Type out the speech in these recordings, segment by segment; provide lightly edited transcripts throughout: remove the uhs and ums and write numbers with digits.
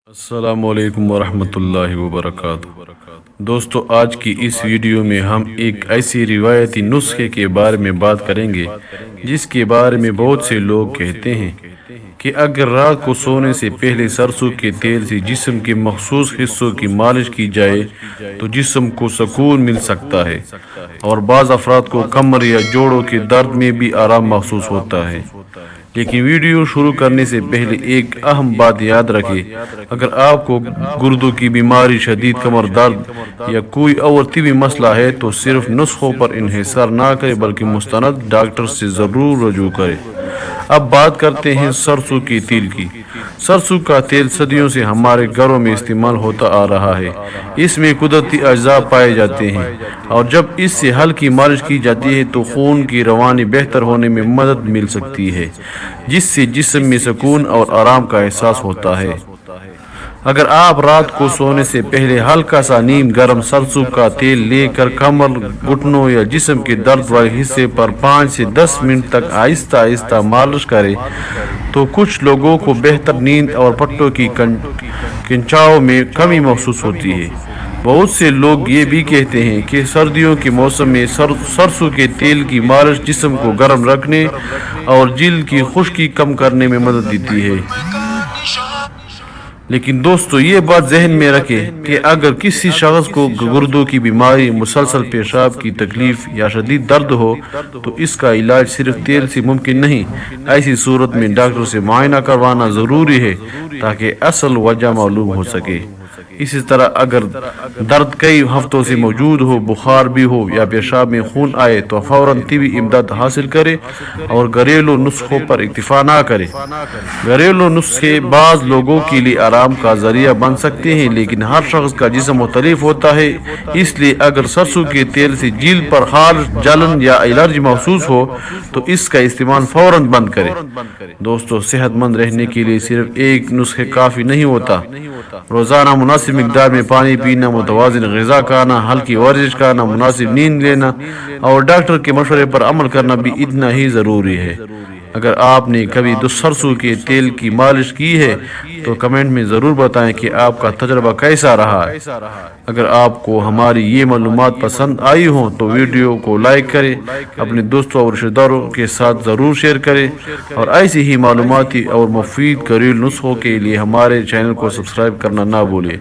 السلام علیکم ورحمۃ اللہ وبرکاتہ۔ دوستو، آج کی اس ویڈیو میں ہم ایک ایسی روایتی نسخے کے بارے میں بات کریں گے جس کے بارے میں بہت سے لوگ کہتے ہیں کہ اگر رات کو سونے سے پہلے سرسوں کے تیل سے جسم کے مخصوص حصوں کی مالش کی جائے تو جسم کو سکون مل سکتا ہے اور بعض افراد کو کمر یا جوڑوں کے درد میں بھی آرام محسوس ہوتا ہے۔ لیکن ویڈیو شروع کرنے سے پہلے ایک اہم بات یاد رکھیں، اگر آپ کو گردوں کی بیماری، شدید کمر درد یا کوئی اور طبی مسئلہ ہے تو صرف نسخوں پر انحصار نہ کریں بلکہ مستند ڈاکٹر سے ضرور رجوع کریں۔ اب بات کرتے ہیں سرسوں کے تیل کی۔ سرسوں کا تیل صدیوں سے ہمارے گھروں میں استعمال ہوتا آ رہا ہے۔ اس میں قدرتی اجزاء پائے جاتے ہیں اور جب اس سے ہلکی مالش کی جاتی ہے تو خون کی روانی بہتر ہونے میں مدد مل سکتی ہے، جس سے جسم میں سکون اور آرام کا احساس ہوتا ہے۔ اگر آپ رات کو سونے سے پہلے ہلکا سا نیم گرم سرسوں کا تیل لے کر کمر، گھٹنوں یا جسم کے درد والے حصے پر 5 سے 10 منٹ تک آہستہ آہستہ مالش کریں تو کچھ لوگوں کو بہتر نیند اور پٹوں کی کھنچاؤ میں کمی محسوس ہوتی ہے۔ بہت سے لوگ یہ بھی کہتے ہیں کہ سردیوں کے موسم میں سرسوں کے تیل کی مالش جسم کو گرم رکھنے اور جلد کی خشکی کم کرنے میں مدد دیتی ہے۔ لیکن دوستو، یہ بات ذہن میں رکھیں کہ اگر کسی شخص کو گردوں کی بیماری، مسلسل پیشاب کی تکلیف یا شدید درد ہو تو اس کا علاج صرف تیل سے ممکن نہیں۔ ایسی صورت میں ڈاکٹر سے معائنہ کروانا ضروری ہے تاکہ اصل وجہ معلوم ہو سکے۔ اسی طرح اگر درد کئی ہفتوں سے موجود ہو، بخار بھی ہو یا پیشاب میں خون آئے تو فوراً طبی امداد حاصل کریں اور گھریلو نسخوں پر اکتفا نہ کریں۔ گھریلو نسخے بعض لوگوں کے لیے آرام کا ذریعہ بن سکتے ہیں، لیکن ہر شخص کا جسم مختلف ہوتا ہے، اس لیے اگر سرسوں کے تیل سے جلد پر خارش، جلن یا الرجی محسوس ہو تو اس کا استعمال فوراً بند کریں۔ دوستو، صحت مند رہنے کے لیے صرف ایک نسخے کافی نہیں ہوتا۔ روزانہ مناسب مقدار میں پانی پینا، متوازن غذا کھانا، ہلکی ورزش کرنا، مناسب نیند لینا اور ڈاکٹر کے مشورے پر عمل کرنا بھی اتنا ہی ضروری ہے۔ اگر آپ نے کبھی سرسوں کے تیل کی مالش کی ہے تو کمنٹ میں ضرور بتائیں کہ آپ کا تجربہ کیسا رہا ہے۔ اگر آپ کو ہماری یہ معلومات پسند آئی ہوں تو ویڈیو کو لائک کریں، اپنے دوستوں اور رشتہ داروں کے ساتھ ضرور شیئر کریں اور ایسی ہی معلوماتی اور مفید گھریلو نسخوں کے لیے ہمارے چینل کو سبسکرائب کرنا نہ بھولیں۔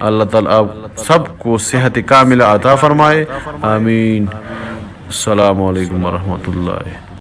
اللہ تعالیٰ آپ سب کو صحت کاملہ عطا فرمائے، آمین۔ السلام علیکم ورحمۃ اللہ۔